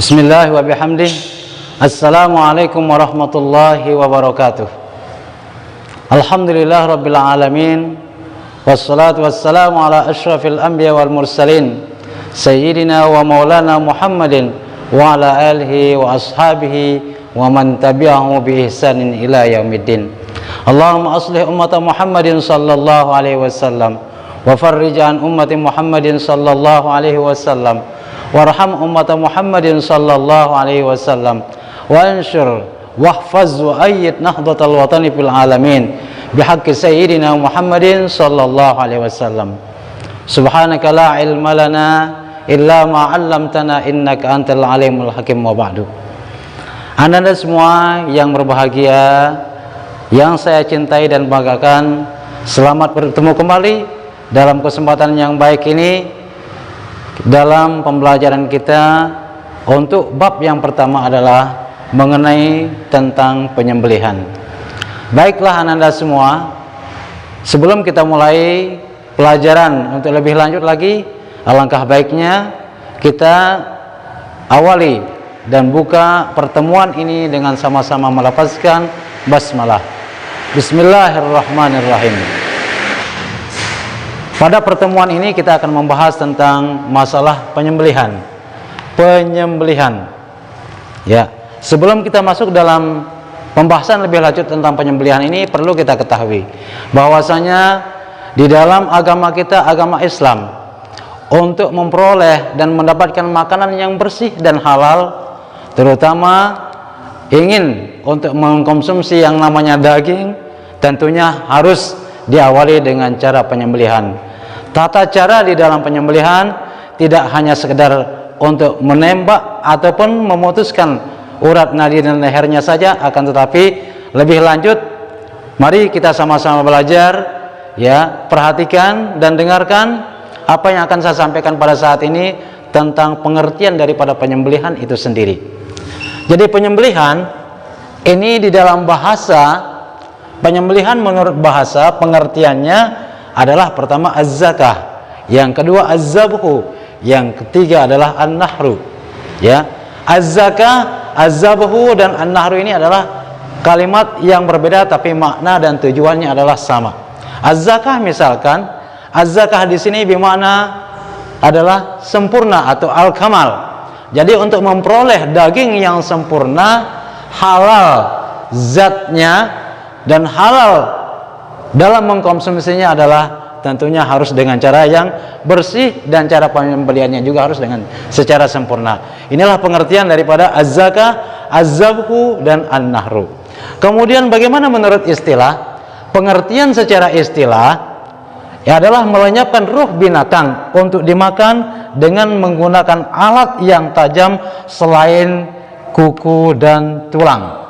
Bismillah wa bihamdih. Assalamualaikum warahmatullahi wabarakatuh. Alhamdulillah rabbil alamin. Wassalatu wassalamu ala ashrafil anbiya wal mursalin Sayyidina wa maulana Muhammadin wa ala alihi wa ashabihi wa man tabi'ahu bi ihsanin ila yaumiddin. Allahumma aslih ummata Muhammadin sallallahu alaihi wasallam wa farrij an ummati Muhammadin sallallahu alaihi wasallam warham ummata Muhammadin sallallahu alaihi wasallam wa anshur wahfaz wa ayyid nahdatal watani fil alamin bihaqqi sayyidina Muhammadin sallallahu alaihi wasallam. Subhanaka la ilma lana illa ma 'allamtana innaka antal alimul hakim. Wa ba'du. Anda semua yang berbahagia, yang saya cintai dan banggakan, selamat bertemu kembali dalam kesempatan yang baik ini dalam pembelajaran kita untuk bab yang pertama adalah mengenai tentang penyembelihan. Baiklah Anda semua, sebelum kita mulai pelajaran untuk lebih lanjut lagi, alangkah baiknya kita awali dan buka pertemuan ini dengan sama-sama melafazkan basmalah. Bismillahirrahmanirrahim. Pada pertemuan ini kita akan membahas tentang masalah penyembelihan. Ya, sebelum kita masuk dalam pembahasan lebih lanjut tentang penyembelihan ini, perlu kita ketahui bahwasanya di dalam agama kita, agama Islam, untuk memperoleh dan mendapatkan makanan yang bersih dan halal, terutama ingin untuk mengkonsumsi yang namanya daging, tentunya harus diawali dengan cara penyembelihan. Tata cara di dalam penyembelihan tidak hanya sekedar untuk menembak ataupun memutuskan urat nadi dan lehernya saja, akan tetapi lebih lanjut, mari kita sama-sama belajar, ya, perhatikan dan dengarkan apa yang akan saya sampaikan pada saat ini tentang pengertian daripada penyembelihan itu sendiri. Jadi penyembelihan ini di dalam bahasa, penyembelihan menurut bahasa pengertiannya adalah pertama az-zakah, yang kedua az-zabhu, yang ketiga adalah an-nahru. Ya, az-zakah, az-zabhu dan an-nahru ini adalah kalimat yang berbeda tapi makna dan tujuannya adalah sama. Az-zakah misalkan, az-zakah di sini bermakna adalah sempurna atau al-kamal. Jadi untuk memperoleh daging yang sempurna, halal zatnya dan halal dalam mengkonsumsinya adalah tentunya harus dengan cara yang bersih, dan cara penyembelihannya juga harus dengan secara sempurna. Inilah pengertian daripada az-zakah, az-zabhu dan an-nahru. Kemudian bagaimana menurut istilah? Pengertian secara istilah adalah melenyapkan ruh binatang untuk dimakan dengan menggunakan alat yang tajam selain kuku dan tulang.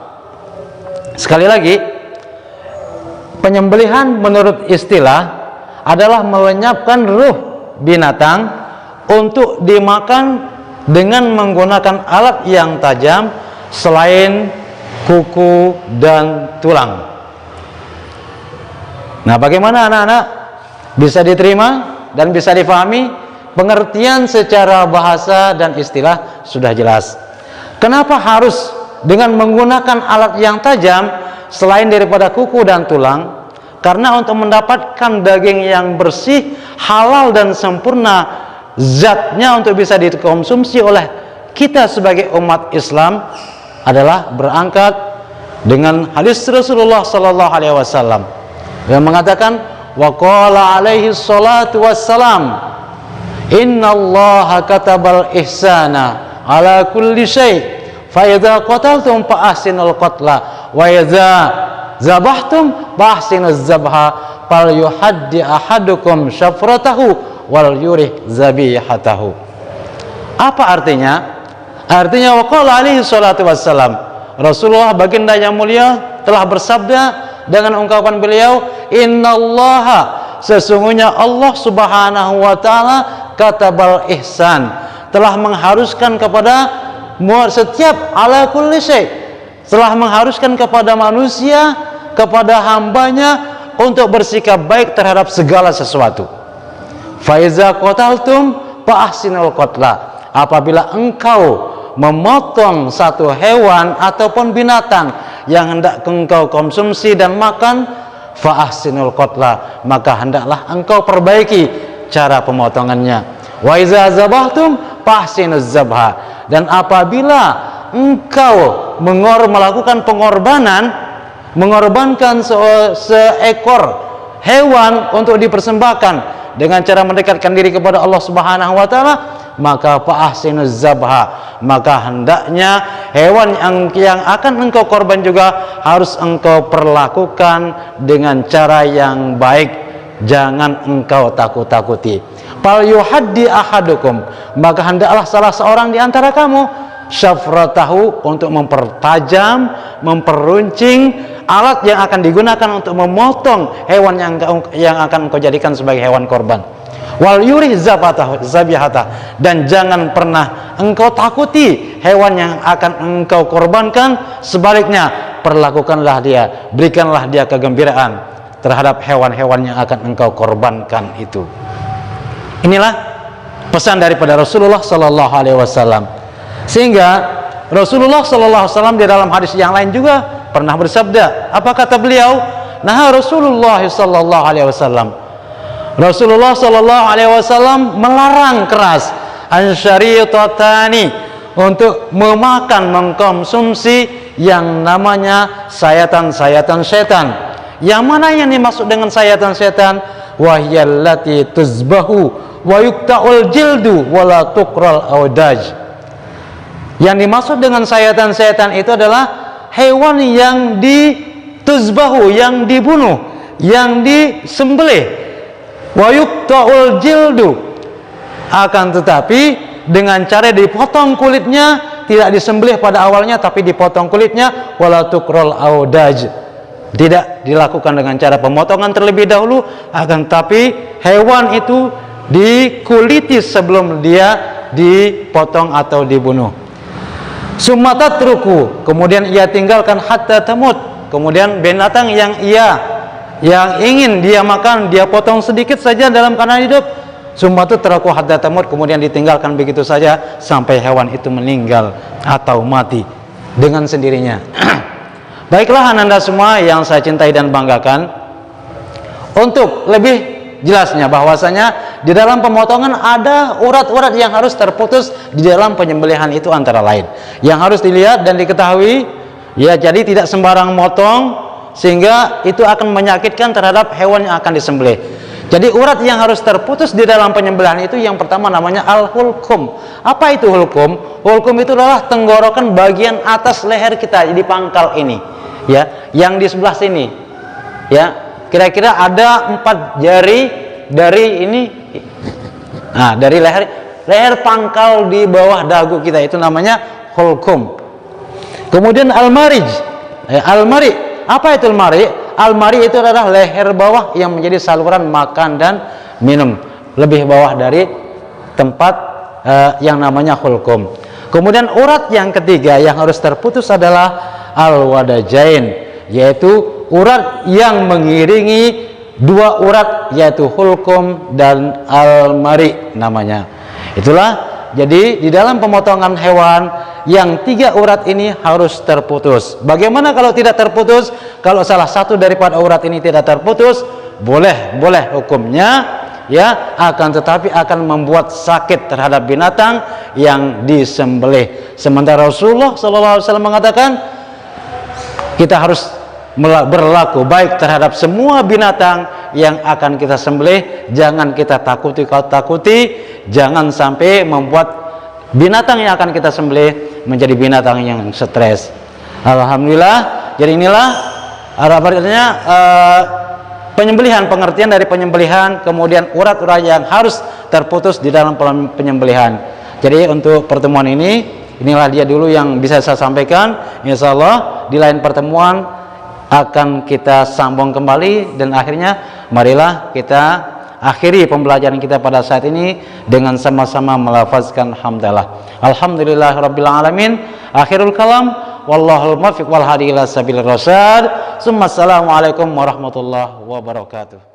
Sekali lagi, penyembelihan menurut istilah adalah melenyapkan ruh binatang untuk dimakan dengan menggunakan alat yang tajam selain kuku dan tulang. Nah, bagaimana anak-anak? Bisa diterima dan bisa difahami? Pengertian secara bahasa dan istilah sudah jelas. Kenapa harus dengan menggunakan alat yang tajam selain daripada kuku dan tulang? Karena untuk mendapatkan daging yang bersih, halal dan sempurna zatnya untuk bisa dikonsumsi oleh kita sebagai umat Islam adalah berangkat dengan hadis Rasulullah sallallahu alaihi wasallam yang mengatakan, wa qala alaihi salatu wassalam, innallaha katabal ihsana ala kulli syai' fa idza qataltum fa ahsinul qatla wa idza zabahtum fahsinuz zabha fal yuhaddi ahadukum syafratahu wal yurih zabihatahu. Apa artinya? Artinya waqala alaihi salatu wassalam, Rasulullah baginda yang mulia telah bersabda dengan ungkapan beliau, innallaha, sesungguhnya Allah subhanahu wa ta'ala, katabal ihsan, telah mengharuskan kepada setiap ala kulli syai', telah mengharuskan kepada manusia, kepada hambanya untuk bersikap baik terhadap segala sesuatu. Fa iza qataltum fa ahsinul qatla, apabila engkau memotong satu hewan ataupun binatang yang hendak engkau konsumsi dan makan, fa ahsinul qatla, maka hendaklah engkau perbaiki cara pemotongannya. Wa iza zabahtum fahsinuz zabha, dan apabila engkau melakukan pengorbanan, mengorbankan seekor hewan untuk dipersembahkan dengan cara mendekatkan diri kepada Allah Subhanahu wa taala, maka fa'ahsinuz zabha, maka hendaknya hewan yang akan engkau korban juga harus engkau perlakukan dengan cara yang baik, jangan engkau takut-takuti. Fal yuhaddi ahadukum, maka hendaklah salah seorang di antara kamu syafratahu, untuk mempertajam, memperuncing alat yang akan digunakan untuk memotong hewan yang akan engkau jadikan sebagai hewan korban. Wal yuri zabihata, dan jangan pernah engkau takuti hewan yang akan engkau korbankan, sebaliknya perlakukanlah dia, berikanlah dia kegembiraan terhadap hewan-hewan yang akan engkau korbankan itu. Inilah pesan daripada Rasulullah sallallahu alaihi wasallam. Sehingga Rasulullah sallallahu alaihi wasallam di dalam hadis yang lain juga pernah bersabda. Apa kata beliau? Nah, Rasulullah sallallahu alaihi wasallam, Rasulullah sallallahu alaihi wasallam melarang keras ansyaritotani, untuk memakan, mengkonsumsi yang namanya sayatan-sayatan setan. Yang mana yang dimaksud dengan sayatan setan? Wahyallati tuzbahu wa yukta'ul jildu wala tuqral awdaj. Yang dimaksud dengan sayatan setan itu adalah hewan yang dituzbahu, yang dibunuh, yang disembelih, wa yukta'ul jildu, akan tetapi dengan cara dipotong kulitnya, tidak disembelih pada awalnya tapi dipotong kulitnya, wala tuqral awdaj, tidak dilakukan dengan cara pemotongan terlebih dahulu, akan tapi hewan itu dikuliti sebelum dia dipotong atau dibunuh. Sumatatruku, kemudian ia tinggalkan hatta tamut, kemudian binatang yang ingin dia makan, dia potong sedikit saja dalam keadaan hidup. Sumatatruku hatta tamut, kemudian ditinggalkan begitu saja sampai hewan itu meninggal atau mati dengan sendirinya. Baiklah ananda semua yang saya cintai dan banggakan, untuk lebih jelasnya bahwasanya di dalam pemotongan ada urat-urat yang harus terputus di dalam penyembelihan itu, antara lain yang harus dilihat dan diketahui, ya, jadi tidak sembarang motong sehingga itu akan menyakitkan terhadap hewan yang akan disembelih. Jadi urat yang harus terputus di dalam penyembelihan itu yang pertama namanya al-hulkum. Apa itu hulkum? Hulkum itu adalah tenggorokan bagian atas leher kita di pangkal ini, ya, yang di sebelah sini, ya. Kira-kira ada 4 jari dari ini, nah, dari leher pangkal di bawah dagu kita, itu namanya hulkum. Kemudian al-marij, al-mari, apa itu al-mari? Al-mari itu adalah leher bawah yang menjadi saluran makan dan minum, lebih bawah dari tempat yang namanya hulkum. Kemudian urat yang ketiga yang harus terputus adalah al-wadajain, yaitu urat yang mengiringi 2 urat, yaitu hulkum dan al-mari namanya. Itulah, jadi di dalam pemotongan hewan yang 3 urat ini harus terputus. Bagaimana kalau tidak terputus? Kalau salah satu daripada urat ini tidak terputus, boleh hukumnya, ya, akan tetapi akan membuat sakit terhadap binatang yang disembelih. Sementara Rasulullah SAW mengatakan kita harus berlaku baik terhadap semua binatang yang akan kita sembelih. Jangan kita takuti, jangan sampai membuat binatang yang akan kita sembelih menjadi binatang yang stres. Alhamdulillah. Jadi inilah artinya penyembelihan, pengertian dari penyembelihan, kemudian urat-urat yang harus terputus di dalam penyembelihan. Jadi untuk pertemuan ini, inilah dia dulu yang bisa saya sampaikan. Insyaallah di lain pertemuan akan kita sambung kembali, dan akhirnya marilah kita akhiri pembelajaran kita pada saat ini dengan sama-sama melafazkan hamdalah. Alhamdulillahirabbil alamin. Akhirul kalam, wallahul muwaffiq wal hadi ila sabilir rasyad. Assalamualaikum warahmatullahi wabarakatuh.